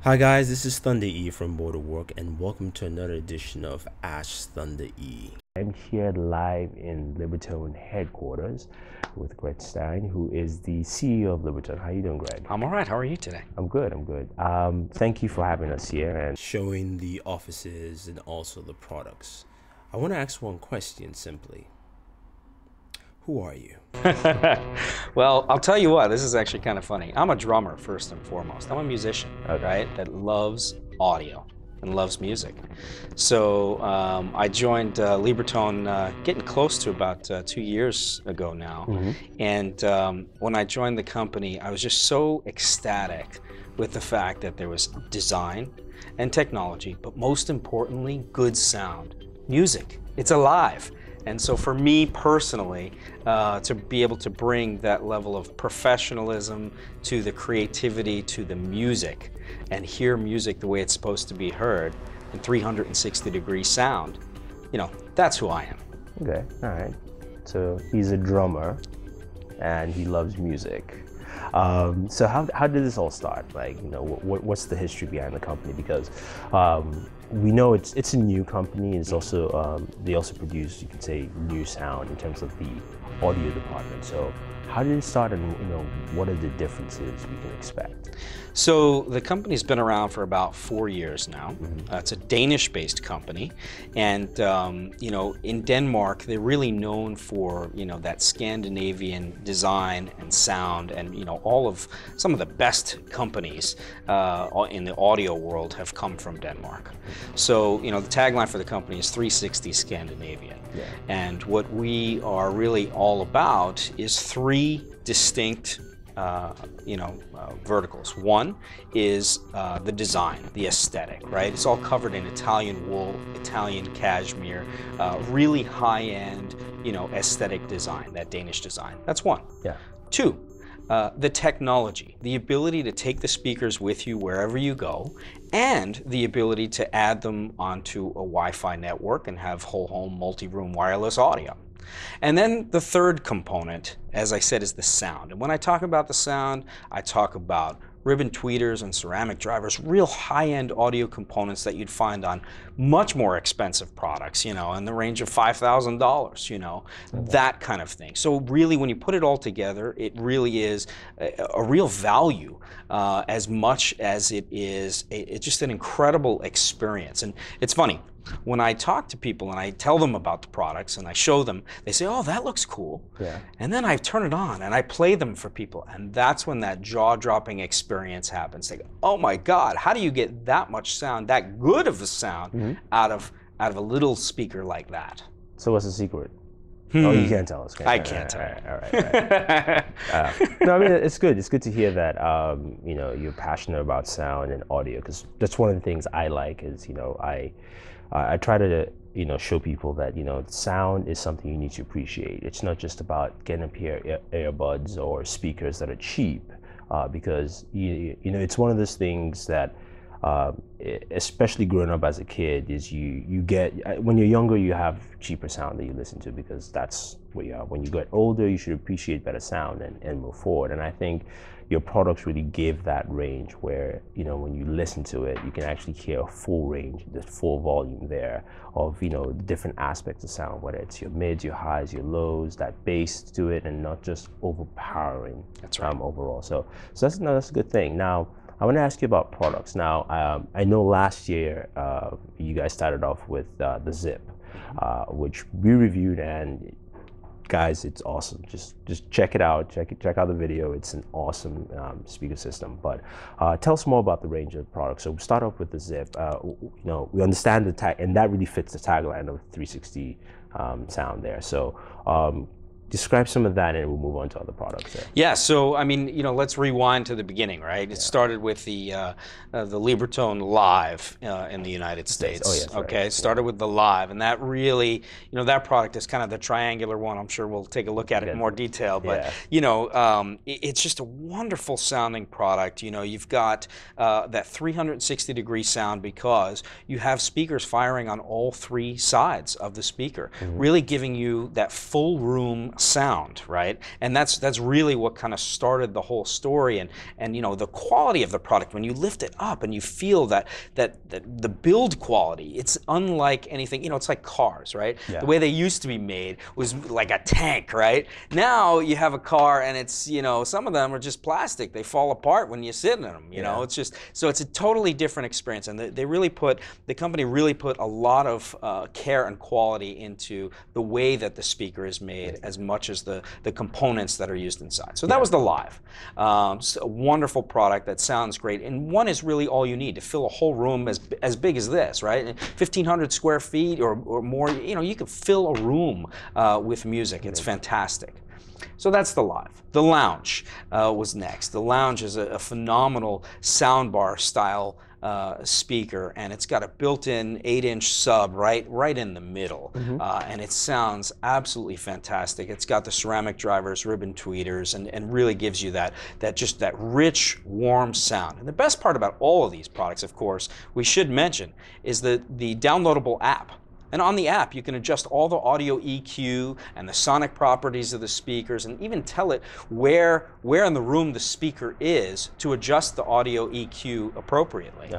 Hi guys, this is Thunder E from Booredatwork and welcome to another edition of Ash Thunder E. I'm here live in Libratone headquarters with Greg Stein, who is the CEO of Libratone. How are you doing, Greg? I'm all right. How are you today? I'm good, I'm good. Thank you for having us here and showing the offices and also the products. I want to ask one question simply. Who are you? Well, I'll tell you what, this is actually kind of funny. I'm a drummer first and foremost. I'm a musician, right, that loves audio and loves music. So I joined Libratone getting close to about 2 years ago now. And when I joined the company, I was just so ecstatic with the fact that there was design and technology, but most importantly, good sound. Music, it's alive. And so for me personally, to be able to bring that level of professionalism to the creativity, to the music, and hear music the way it's supposed to be heard in 360-degree sound, you know, that's who I am. Okay, all right. So he's a drummer and he loves music. So how did this all start? Like, you know, what's the history behind the company? Because we know it's a new company. It's also they also produce, you could say, new sound in terms of the audio department. So how did it start, and you know, what are the differences we can expect? So the company's been around for about 4 years now. It's a Danish-based company, and you know, in Denmark they're really known for, you know, that Scandinavian design and sound, and you know, some of the best companies in the audio world have come from Denmark. So you know, the tagline for the company is 360 Scandinavian. And what we are really all about is three distinct verticals. One is the design, the aesthetic, right? It's all covered in Italian wool, Italian cashmere, really high-end, you know, aesthetic design, that Danish design. That's one. Two, the technology, the ability to take the speakers with you wherever you go, and the ability to add them onto a Wi-Fi network and have whole home multi-room wireless audio. And then the third component, as I said, is the sound. And when I talk about the sound, I talk about ribbon tweeters and ceramic drivers, real high-end audio components that you'd find on much more expensive products, you know, in the range of $5,000, you know, that kind of thing. So really, when you put it all together, it really is a real value as much as it is it's just an incredible experience. And it's funny, when I talk to people and I tell them about the products and I show them, they say, oh, that looks cool. And then I turn it on and I play them for people. And that's when that jaw-dropping experience happens. They go, oh my God, how do you get that much sound, that good of a sound out of a little speaker like that? So what's the secret? Oh, you can't tell us. I can't tell. All right. No, I mean, it's good. It's good to hear that you know, you're passionate about sound and audio, because that's one of the things I like. Is, you know, I try to, you know, show people that, you know, sound is something you need to appreciate. It's not just about getting a pair of earbuds or speakers that are cheap, because you know, it's one of those things that, especially growing up as a kid, is you get, when you're younger, you have cheaper sound that you listen to, because that's where you are. When you get older, you should appreciate better sound and move forward. And I think your products really give that range where, you know, when you listen to it, you can actually hear a full range, the full volume there of, you know, different aspects of sound, whether it's your mids, your highs, your lows, that bass to it, and not just overpowering. That's right. Overall. So that's a good thing. Now, I want to ask you about products. Now, I know last year you guys started off with the Zip, which we reviewed, and guys, it's awesome. Just check it out. Check out the video. It's an awesome speaker system. But tell us more about the range of products. So we start off with the Zip. You know, we understand the tag, and that really fits the tagline of 360 sound there. So describe some of that, and we'll move on to other products there. Yeah, so I mean, you know, let's rewind to the beginning, right? It started with the Libratone Live in the United States. Oh, yes, okay, right. It started with the Live, and that really, you know, that product is kind of the triangular one. I'm sure we'll take a look at it in more detail, but you know, it's just a wonderful sounding product. You know, you've got that 360-degree sound because you have speakers firing on all three sides of the speaker, really giving you that full room sound, right? And that's really what kind of started the whole story. And you know, the quality of the product, when you lift it up and you feel that the build quality, it's unlike anything. You know, it's like cars, right? Yeah. The way they used to be made was like a tank, right? Now you have a car and it's, you know, some of them are just plastic. They fall apart when you sit in them. You know, it's just, so it's a totally different experience. And the company really put a lot of care and quality into the way that the speaker is made, as much as the components that are used inside. So that was the Live. So a wonderful product that sounds great, and one is really all you need to fill a whole room as big as this, right? 1,500 square feet or more. You know, you can fill a room with music. It's fantastic. So that's the Live. The Lounge was next. The Lounge is a phenomenal soundbar style speaker, and it's got a built-in 8-inch sub right in the middle, and it sounds absolutely fantastic. It's got the ceramic drivers, ribbon tweeters, and really gives you that rich, warm sound. And the best part about all of these products, of course, we should mention, is the downloadable app. And on the app, you can adjust all the audio EQ and the sonic properties of the speakers, and even tell it where in the room the speaker is to adjust the audio EQ appropriately.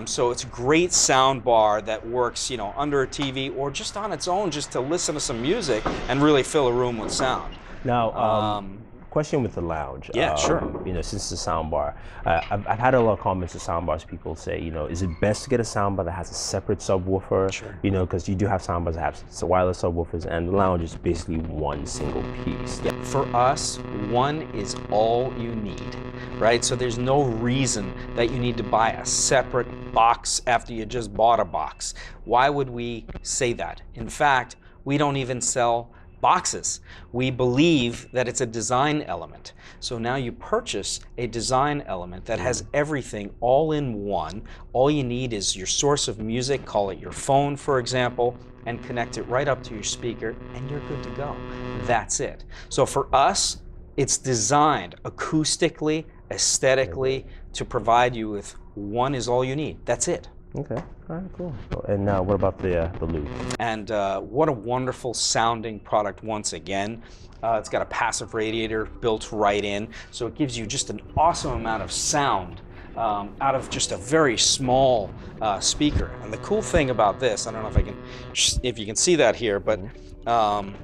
So it's a great sound bar that works, you know, under a TV or just on its own, just to listen to some music and really fill a room with sound. Now, question with the Lounge. Yeah, sure. You know, since it's a soundbar, I've had a lot of comments to soundbars. People say, you know, is it best to get a soundbar that has a separate subwoofer? Sure. You know, because you do have soundbars that have wireless subwoofers, and the Lounge is basically one single piece. Yeah. For us, one is all you need, right? So there's no reason that you need to buy a separate box after you just bought a box. Why would we say that? In fact, we don't even sell boxes. We believe that it's a design element. So now you purchase a design element that has everything all in one. All you need is your source of music, call it your phone, for example, and connect it right up to your speaker, and you're good to go. That's it. So for us, it's designed acoustically, aesthetically, to provide you with one is all you need. That's it. Okay, all right, cool. And what about the Loop? And what a wonderful sounding product once again. It's got a passive radiator built right in, so it gives you just an awesome amount of sound out of just a very small speaker. And the cool thing about this, I don't know if you can see that here, but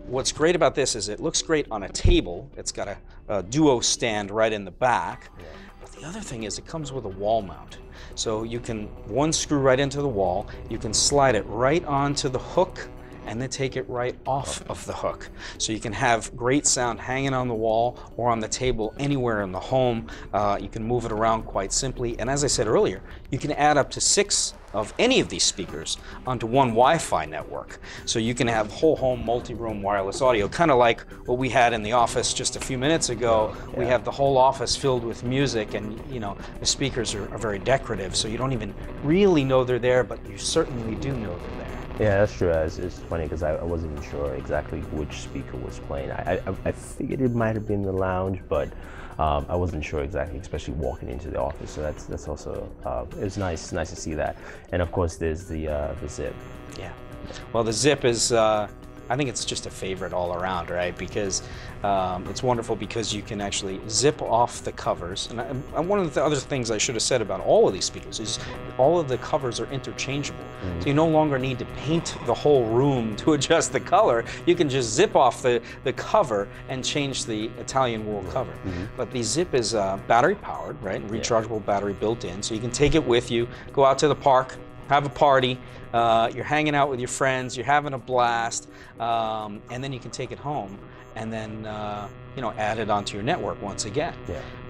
what's great about this is it looks great on a table. It's got a duo stand right in the back. But the other thing is it comes with a wall mount. So you can one screw right into the wall, you can slide it right onto the hook, and then take it right off of the hook. So you can have great sound hanging on the wall or on the table anywhere in the home. You can move it around quite simply. And as I said earlier, you can add up to 6 of any of these speakers onto one Wi-Fi network. So you can have whole home multi-room wireless audio, kind of like what we had in the office just a few minutes ago. We have the whole office filled with music, and you know, the speakers are very decorative, so you don't even really know they're there, but you certainly do know they're there. Yeah, that's true. It's funny because I wasn't even sure exactly which speaker was playing. I figured it might have been the Lounge, but I wasn't sure exactly, especially walking into the office. So that's also it was nice to see that. And of course, there's the Zip. Yeah. Well, the Zip is I think it's just a favorite all around, right? Because it's wonderful because you can actually zip off the covers. And one of the other things I should have said about all of these speakers is all of the covers are interchangeable. So you no longer need to paint the whole room to adjust the color. You can just zip off the cover and change the Italian wool cover. But the Zip is battery powered, right? Rechargeable battery built in. So you can take it with you, go out to the park, have a party, you're hanging out with your friends, you're having a blast, and then you can take it home and then you know, add it onto your network once again.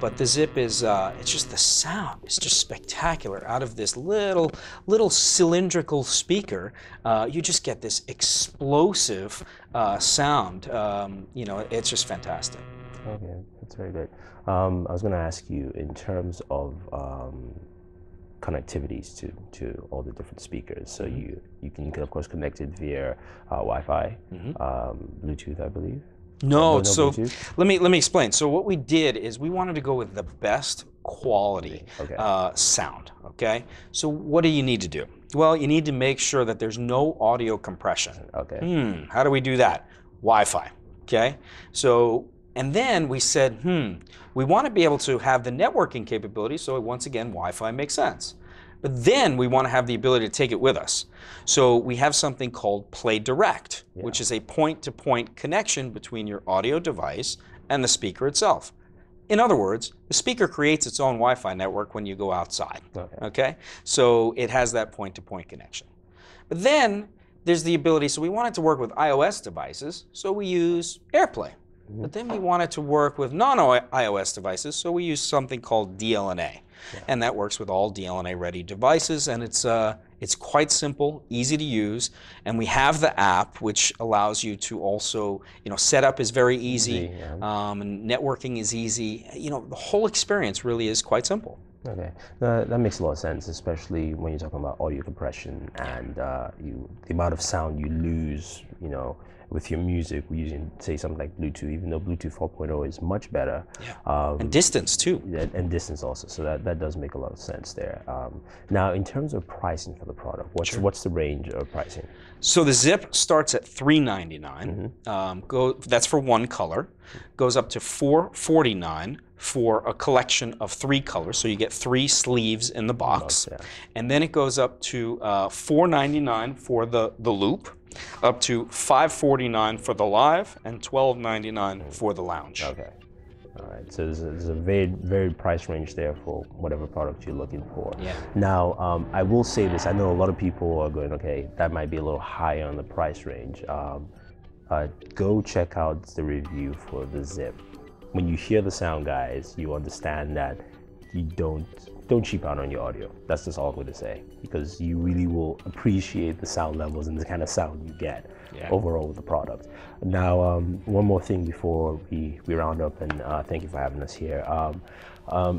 But the Zip is it's just the sound is just spectacular. Out of this little cylindrical speaker, you just get this explosive sound. You know, it's just fantastic. Okay, that's very good. I was going to ask you in terms of connectivities to all the different speakers. So you can of course connect it via Wi-Fi, Bluetooth, I believe. No, so let me explain. So what we did is we wanted to go with the best quality sound. Okay. So what do you need to do? Well, you need to make sure that there's no audio compression. Okay. How do we do that? Wi-Fi. Okay, so, and then we said, we want to be able to have the networking capability, so once again, Wi-Fi makes sense. But then we want to have the ability to take it with us. So we have something called Play Direct, which is a point-to-point connection between your audio device and the speaker itself. In other words, the speaker creates its own Wi-Fi network when you go outside. Okay? So it has that point-to-point connection. But then there's the ability, so we want it to work with iOS devices, so we use AirPlay. But then we want it to work with non-iOS devices, so we use something called DLNA. And that works with all DLNA-ready devices, and it's quite simple, easy to use, and we have the app, which allows you to also, setup is very easy, and networking is easy. The whole experience really is quite simple. Okay, that makes a lot of sense, especially when you're talking about audio compression and the amount of sound you lose, with your music using, say, something like Bluetooth, even though Bluetooth 4.0 is much better. And distance too. And distance also, so that does make a lot of sense there. Now, in terms of pricing for the product, what's the range of pricing? So the Zip starts at $399. That's for one color. Goes up to $449 for a collection of 3 colors. So you get 3 sleeves in the box. And then it goes up to $499 for the loop, up to $549 for the live, and $1299 for the lounge. Okay. All right. So there's a very, very price range there for whatever product you're looking for. Now, I will say this. I know a lot of people are going, okay, that might be a little higher on the price range. Go check out the review for the Zip. When you hear the sound, guys, you understand that you don't cheap out on your audio. That's just all I'm going to say, because you really will appreciate the sound levels and the kind of sound you get overall with the product. Now, one more thing before we round up, and thank you for having us here.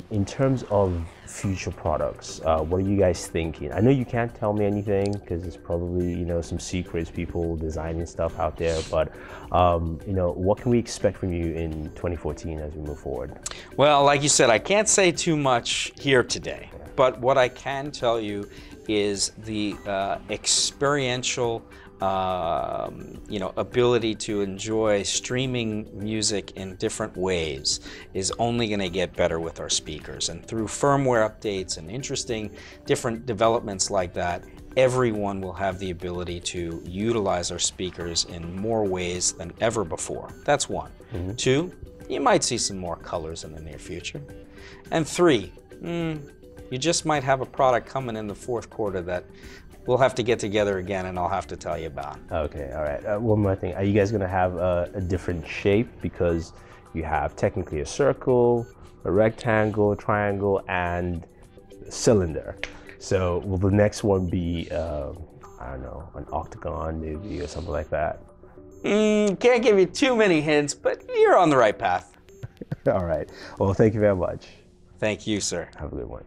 In terms of future products, what are you guys thinking? I know you can't tell me anything because it's probably some secrets, people designing stuff out there, but what can we expect from you in 2014 as we move forward? Well, like you said, I can't say too much here today, but what I can tell you is the experiential ability to enjoy streaming music in different ways is only going to get better with our speakers. And through firmware updates and interesting different developments like that, everyone will have the ability to utilize our speakers in more ways than ever before. That's one. 2, you might see some more colors in the near future. And 3, you just might have a product coming in the 4th quarter that we'll have to get together again and I'll have to tell you about. Okay, all right. One more thing. Are you guys going to have a different shape? Because you have technically a circle, a rectangle, triangle, and a cylinder. So will the next one be, I don't know, an octagon maybe or something like that? Can't give you too many hints, but you're on the right path. All right. Well, thank you very much. Thank you, sir. Have a good one.